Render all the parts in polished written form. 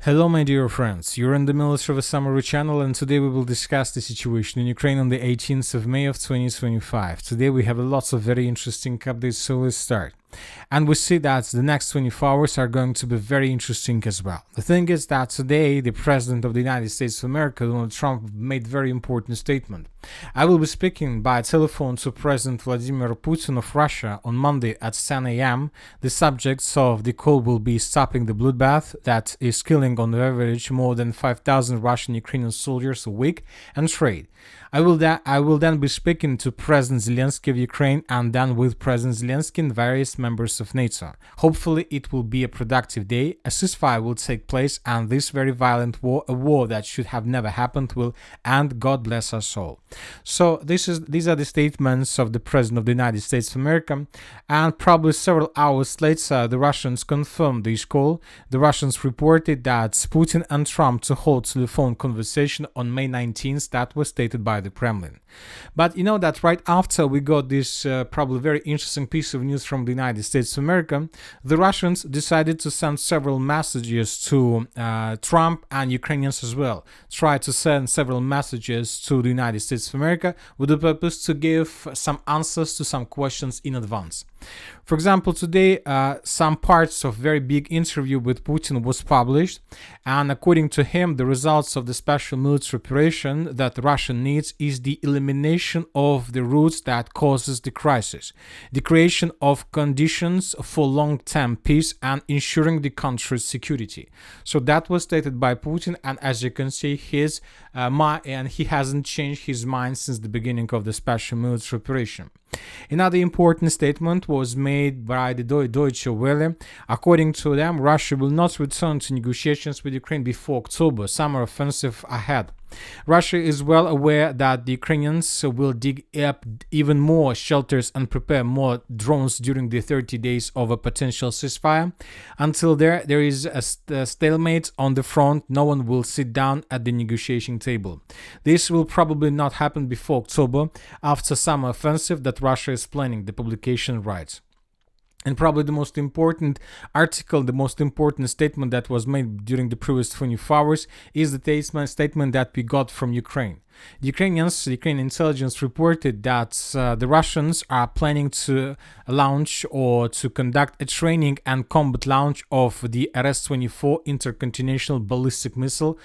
Hello, my dear friends. You're in the Military Summary channel, and today we will discuss the situation in Ukraine on the 18th of May of 2025. Today we have lots of very interesting updates, so let's start. And we see that the next 24 hours are going to be very interesting as well. The thing is that today the President of the United States of America, Donald Trump, made a very important statement. I will be speaking by telephone to President Vladimir Putin of Russia on Monday at 10 a.m. The subjects of the call will be stopping the bloodbath that is killing on average more than 5,000 Russian Ukrainian soldiers a week and trade. I will then be speaking to President Zelensky of Ukraine and then with President Zelensky and various members of NATO. Hopefully it will be a productive day, a ceasefire will take place, and this very violent war, a war that should have never happened, will end. God bless us all. So these are the statements of the President of the United States of America, and probably several hours later the Russians confirmed this call. The Russians reported that Putin and Trump to hold telephone conversation on May 19th that was stated by the Kremlin. But you know that right after we got this probably very interesting piece of news from the United States of America, the Russians decided to send several messages to Trump and Ukrainians as well. Try to send several messages to the United States of America with the purpose to give some answers to some questions in advance. For example, today some parts of very big interview with Putin was published, and according to him, the results of the special military operation that Russia needs is the elimination of the roots that causes the crisis, the creation of conditions for long-term peace, and ensuring the country's security. So that was stated by Putin, and as you can see, he hasn't changed his mind since the beginning of the special military operation. Another important statement was made by the Deutsche Welle. According to them, Russia will not return to negotiations with Ukraine before October, summer offensive ahead. Russia is well aware that the Ukrainians will dig up even more shelters and prepare more drones during the 30 days of a potential ceasefire. Until there is a stalemate on the front. No one will sit down at the negotiating table. This will probably not happen before October, after summer offensive that Russia is planning, the publication writes. And probably the most important article, the most important statement that was made during the previous 24 hours is the statement that we got from Ukraine. The Ukrainian intelligence reported that the Russians are planning to launch or to conduct a training and combat launch of the RS-24 intercontinental ballistic missile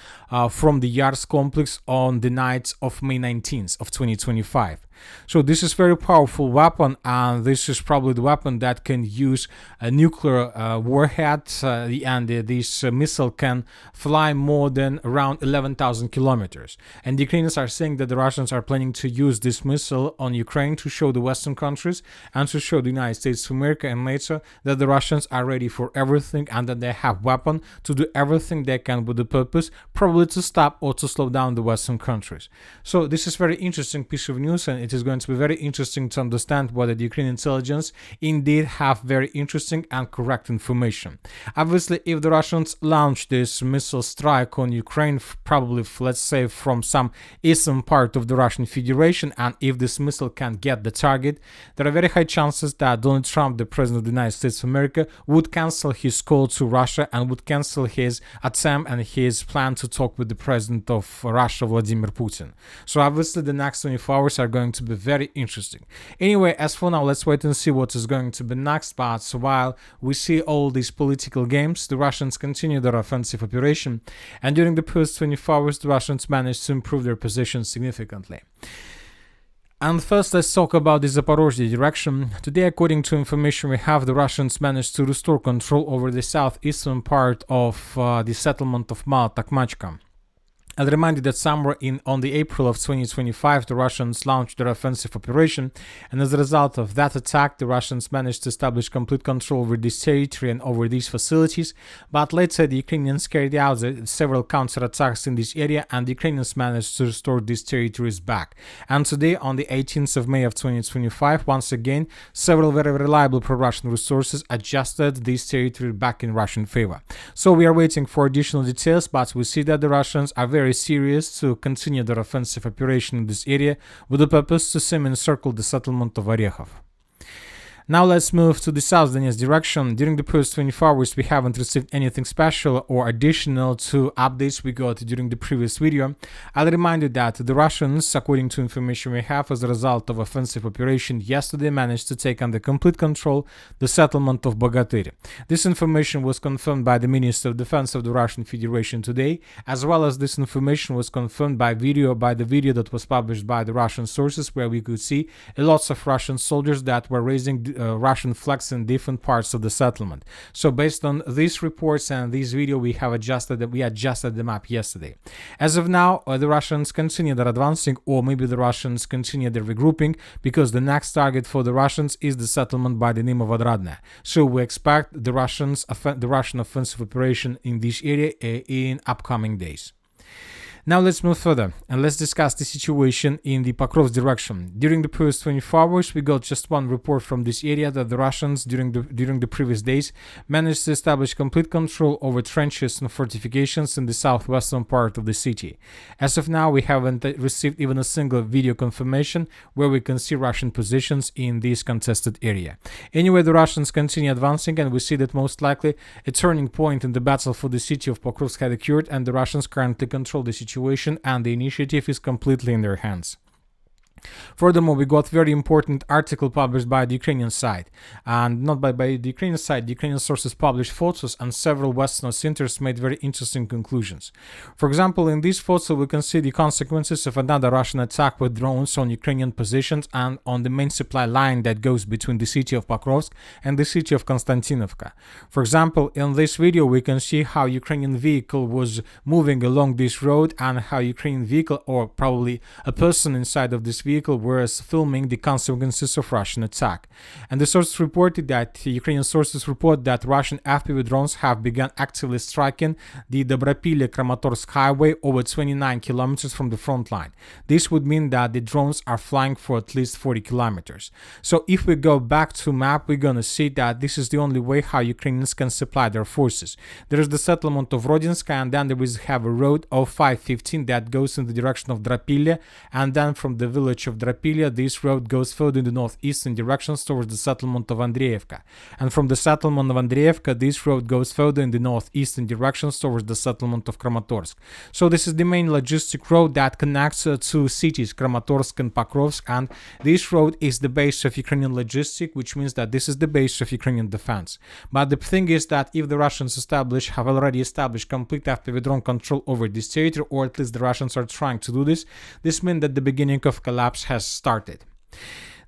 from the Yars complex on the night of May 19th of 2025. So this is very powerful weapon, and this is probably the weapon that can use a nuclear warhead, and this missile can fly more than around 11,000 kilometers. And the Ukrainians are saying that the Russians are planning to use this missile on Ukraine to show the Western countries and to show the United States of America and NATO that the Russians are ready for everything and that they have weapons to do everything they can with the purpose probably to stop or to slow down the Western countries. So this is very interesting piece of news, and it is going to be very interesting to understand whether the Ukrainian intelligence indeed have very interesting and correct information. Obviously, if the Russians launch this missile strike on Ukraine, probably, let's say, from some eastern part of the Russian Federation, and if this missile can get the target, there are very high chances that Donald Trump, the President of the United States of America, would cancel his call to Russia and would cancel his attempt and his plan to talk with the President of Russia, Vladimir Putin. So obviously the next 24 hours are going to be very interesting. Anyway, as for now, let's wait and see what is going to be next. But while we see all these political games, the Russians continue their offensive operation, and during the past 24 hours, the Russians managed to improve their position significantly. And first, let's talk about the Zaporozhye direction. Today, according to information we have, the Russians managed to restore control over the southeastern part of the settlement of Takmachka. I'll remind you that somewhere on the April of 2025, the Russians launched their offensive operation, and as a result of that attack, the Russians managed to establish complete control over this territory and over these facilities. But later, the Ukrainians carried out several counterattacks in this area, and the Ukrainians managed to restore these territories back. And today, on the 18th of May of 2025, once again, several very reliable pro-Russian resources adjusted this territory back in Russian favor. So we are waiting for additional details, but we see that the Russians are very serious to continue their offensive operation in this area with the purpose to semi-encircle the settlement of Orekhov. Now let's move to the South Donetsk direction. During the past 24 hours, we haven't received anything special or additional to updates we got during the previous video. I'll remind you that the Russians, according to information we have, as a result of offensive operation yesterday, managed to take under complete control the settlement of Bogatyr. This information was confirmed by the Minister of Defense of the Russian Federation today, as well as this information was confirmed by the video that was published by the Russian sources, where we could see lots of Russian soldiers that were raising Russian flags in different parts of the settlement. So based on these reports and this video, we adjusted the map yesterday. As of now, the Russians continue their advancing, or maybe the Russians continue their regrouping, because the next target for the Russians is the settlement by the name of Odradne. So we expect the Russian offensive operation in this area in upcoming days. Now let's move further and let's discuss the situation in the Pokrovsk direction. During the past 24 hours, we got just one report from this area that the Russians during the previous days managed to establish complete control over trenches and fortifications in the southwestern part of the city. As of now, we haven't received even a single video confirmation where we can see Russian positions in this contested area. Anyway, the Russians continue advancing, and we see that most likely a turning point in the battle for the city of Pokrovsk had occurred, and the Russians currently control the situation, and the initiative is completely in their hands. Furthermore, we got very important article published by the Ukrainian side, and not by the Ukrainian side. The Ukrainian sources published photos, and several Western centers made very interesting conclusions. For example, in this photo, we can see the consequences of another Russian attack with drones on Ukrainian positions and on the main supply line that goes between the city of Pokrovsk and the city of Konstantinovka. For example, in this video, we can see how Ukrainian vehicle was moving along this road, and how Ukrainian vehicle, or probably a person inside of this vehicle, was filming the consequences of Russian attack. And the sources reported that Ukrainian sources report that Russian FPV drones have begun actively striking the Dobropille-Kramatorsk highway over 29 kilometers from the front line. This would mean that the drones are flying for at least 40 kilometers. So if we go back to map, we're gonna see that this is the only way how Ukrainians can supply their forces. There is the settlement of Rodinska, and then there is have a road of 515 that goes in the direction of Dropille, and then from the village of Dropille, this road goes further in the northeastern directions towards the settlement of Andreevka. And from the settlement of Andreevka, this road goes further in the northeastern directions towards the settlement of Kramatorsk. So this is the main logistic road that connects two cities, Kramatorsk and Pokrovsk, and this road is the base of Ukrainian logistic, which means that this is the base of Ukrainian defense. But the thing is that if the Russians have already established complete FPV drone control over this territory, or at least the Russians are trying to do this, this means that the beginning of collapse has started.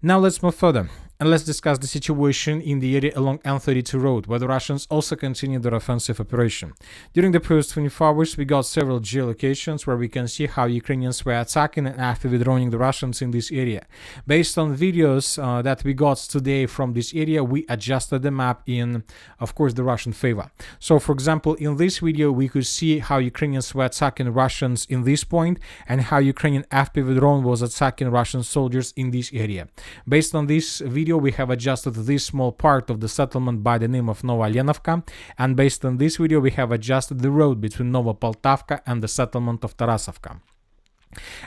Now let's move further and let's discuss the situation in the area along N32 road, where the Russians also continue their offensive operation. During the past 24 hours, we got several geolocations where we can see how Ukrainians were attacking and actively droning the Russians in this area. Based on videos that we got today from this area, we adjusted the map in, of course, the Russian favor. So, for example, in this video, we could see how Ukrainians were attacking Russians in this point, and how Ukrainian FPV drone was attacking Russian soldiers in this area. Based on this video, we have adjusted this small part of the settlement by the name of Nova Lenovka, and based on this video, we have adjusted the road between Nova Poltavka and the settlement of Tarasovka.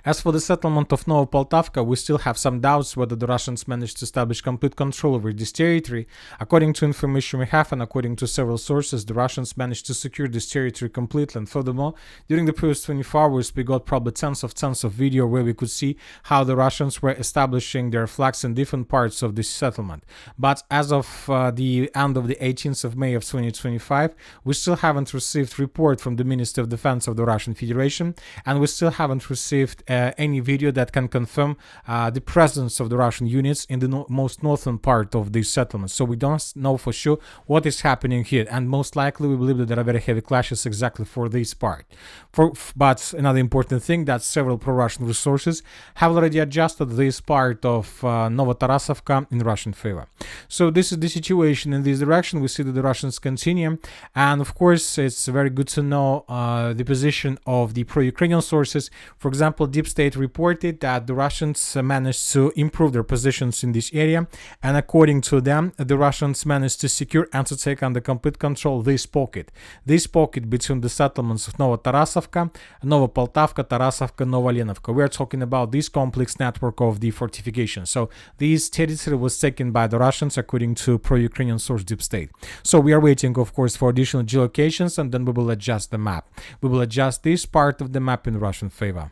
As for the settlement of Nova Poltavka, we still have some doubts whether the Russians managed to establish complete control over this territory. According to information we have, and according to several sources, the Russians managed to secure this territory completely. And furthermore, during the previous 24 hours, we got probably tons of video where we could see how the Russians were establishing their flags in different parts of this settlement. But as of the end of the 18th of May of 2025, we still haven't received report from the Minister of Defense of the Russian Federation, and we still haven't received any video that can confirm the presence of the Russian units in the most northern part of this settlement. So we don't know for sure what is happening here, and most likely we believe that there are very heavy clashes exactly for this part. But another important thing, that several pro-Russian resources have already adjusted this part of Novotarasovka in Russian favor. So this is the situation in this direction. We see that the Russians continue, and of course it's very good to know the position of the pro-Ukrainian sources. For example, example, Deep State reported that the Russians managed to improve their positions in this area, and according to them, the Russians managed to secure and to take under complete control this pocket between the settlements of Novotarasovka, Novopoltavka, Tarasovka, Novalenovka. We are talking about this complex network of the fortifications. So this territory was taken by the Russians according to pro-Ukrainian source Deep State. So we are waiting, of course, for additional geolocations, and then we will adjust the map. We will adjust this part of the map in Russian favor.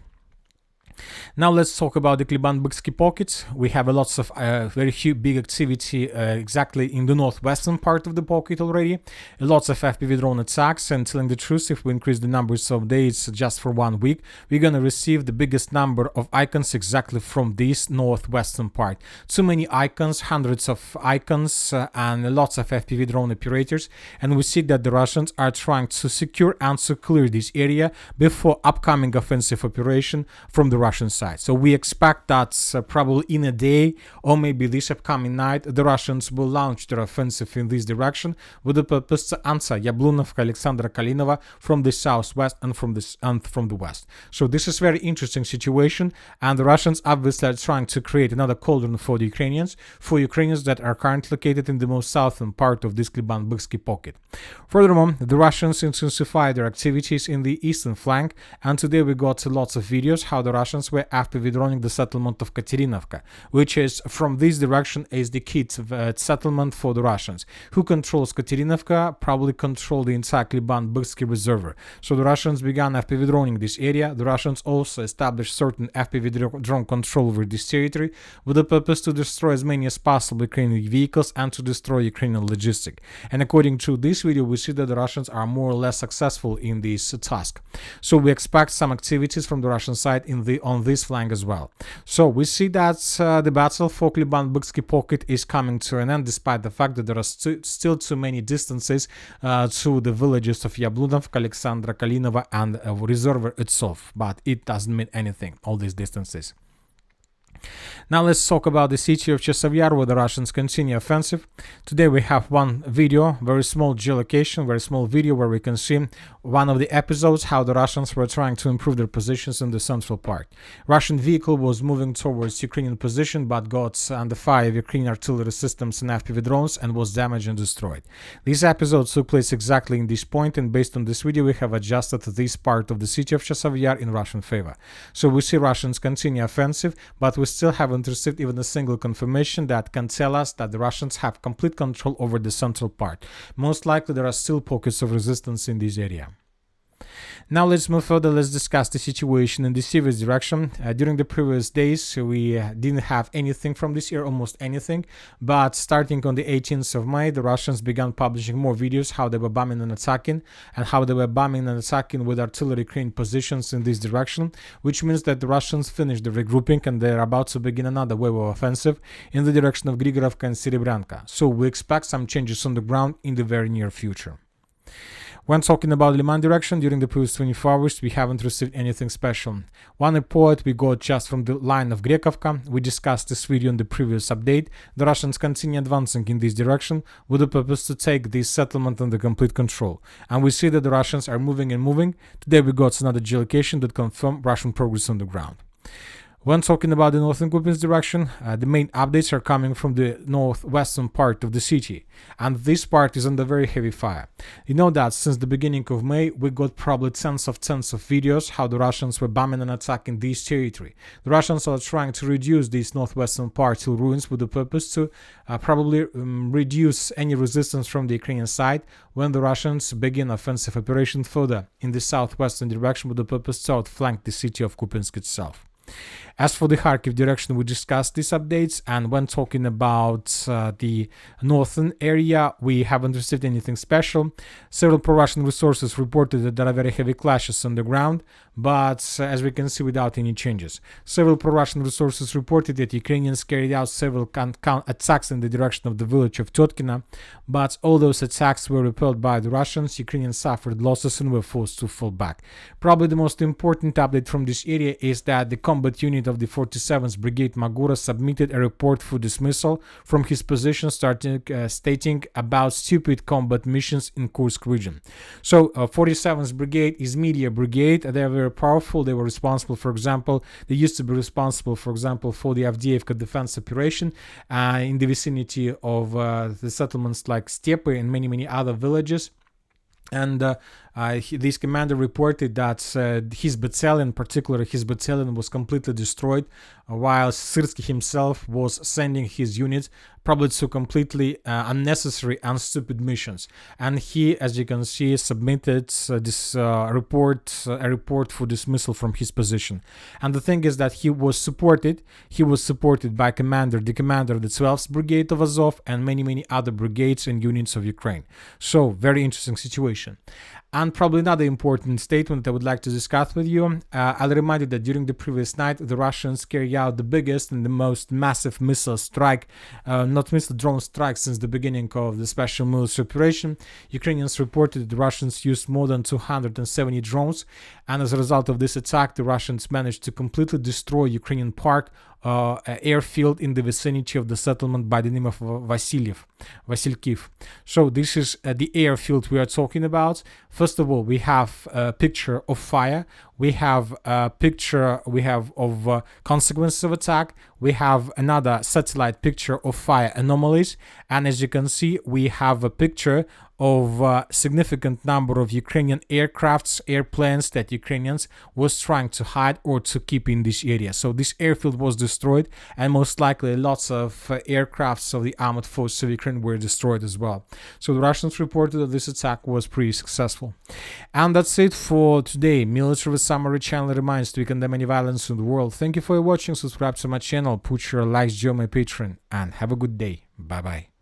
Now let's talk about the Kliban-Byksky pockets. We have lots of very huge, big activity exactly in the northwestern part of the pocket already. Lots of FPV drone attacks, and telling the truth, if we increase the numbers of days just for 1 week, we're gonna receive the biggest number of icons exactly from this northwestern part. Too many icons, hundreds of icons, and lots of FPV drone operators, and we see that the Russians are trying to secure and to clear this area before upcoming offensive operation from the Russian side. So we expect that probably in a day or maybe this upcoming night, the Russians will launch their offensive in this direction with the purpose to answer Yablunovka, Alexandra Kalinova from the southwest and from the west. So this is very interesting situation, and the Russians obviously are trying to create another cauldron for the Ukrainians, that are currently located in the most southern part of this Kliban-Byksky pocket. Furthermore, the Russians intensify their activities in the eastern flank, and today we got lots of videos how the Russians were after withdrawing the settlement of Katerinovka, which is from this direction is the key settlement for the Russians. Who controls Katerinovka? Probably control the entire Kliban-Byksky reservoir. So the Russians began after withdrawing this area. The Russians also established certain FPV drone control over this territory with the purpose to destroy as many as possible Ukrainian vehicles and to destroy Ukrainian logistics. And according to this video, we see that the Russians are more or less successful in this task. So we expect some activities from the Russian side on this flank as well. So we see that the battle for Kliban-Byksky pocket is coming to an end, despite the fact that there are still too many distances to the villages of Yablunovka, Alexandra Kalinova, and reservoir itself. But it doesn't mean anything, all these distances. Now let's talk about the city of Chasiv where the Russians continue offensive. Today we have one video, very small geolocation, very small video where we can see one of the episodes how the Russians were trying to improve their positions in the central part. Russian vehicle was moving towards Ukrainian position but got under fire of Ukrainian artillery systems and FPV drones and was damaged and destroyed. This episode took place exactly in this point, and based on this video we have adjusted this part of the city of Chasiv in Russian favor. So we see Russians continue offensive, but we still haven't received even a single confirmation that can tell us that the Russians have complete control over the central part. Most likely there are still pockets of resistance in this area. Now let's move further. Let's discuss the situation in the Sivas direction. During the previous days, we didn't have anything from this year, almost anything. But starting on the 18th of May, the Russians began publishing more videos how they were bombing and attacking, with artillery crane positions in this direction, which means that the Russians finished the regrouping and they're about to begin another wave of offensive in the direction of Grigorovka and Serebranka. So we expect some changes on the ground in the very near future. When talking about Liman direction, during the previous 24 hours, we haven't received anything special. One report we got just from the line of Grekovka. We discussed this video in the previous update. The Russians continue advancing in this direction with the purpose to take this settlement under complete control. And we see that the Russians are moving and moving. Today we got another geolocation that confirmed Russian progress on the ground. When talking about the northern Kupiansk direction, the main updates are coming from the northwestern part of the city, and this part is under very heavy fire. You know that since the beginning of May, we got probably tens of videos how the Russians were bombing and attacking this territory. The Russians are trying to reduce this northwestern part to ruins with the purpose to probably reduce any resistance from the Ukrainian side when the Russians begin offensive operation further in the southwestern direction with the purpose to outflank the city of Kupiansk itself. As for the Kharkiv direction, we discussed these updates, and when talking about the northern area, we haven't received anything special. Several pro-Russian resources reported that there are very heavy clashes on the ground, but as we can see, without any changes. Several pro-Russian resources reported that Ukrainians carried out several attacks in the direction of the village of Tetkina, but all those attacks were repelled by the Russians. Ukrainians suffered losses and were forced to fall back. Probably the most important update from this area is that the combat unit unit of the 47th Brigade Magura submitted a report for dismissal from his position, stating about stupid combat missions in Kursk region. So 47th Brigade is media brigade. They are very powerful. They were responsible, for example, they used to be responsible, for example, for the Avdiivka defense operation in the vicinity of the settlements like Steppe and many other villages. And this commander reported that his battalion, particularly his battalion, was completely destroyed, while Syrsky himself was sending his units probably to completely unnecessary and stupid missions. And he, as you can see, submitted this report for dismissal from his position. And the thing is that he was supported by the commander of the 12th Brigade of Azov and many other brigades and units of Ukraine. So very interesting situation. And probably another important statement I would like to discuss with you. I'll remind you that during the previous night, the Russians carried out the biggest and the most massive missile strike, drone strike since the beginning of the special military operation. Ukrainians reported that the Russians used more than 270 drones, and as a result of this attack, the Russians managed to completely destroy Ukrainian park airfield in the vicinity of the settlement by the name of Vasilkiv. So this is the airfield we are talking about. First of all, we have a picture of fire. We have a picture of consequences of attack. We have another satellite picture of fire anomalies. And as you can see, we have a picture of a significant number of Ukrainian aircrafts, airplanes that Ukrainians was trying to hide or to keep in this area. So this airfield was destroyed, and most likely lots of aircrafts of the armored forces of Ukraine were destroyed as well. So the Russians reported that this attack was pretty successful. And that's it for today. Military Summary channel reminds to condemn any violence in the world. Thank you for watching. Subscribe to my channel, put your likes, join my Patreon, and have a good day. Bye bye.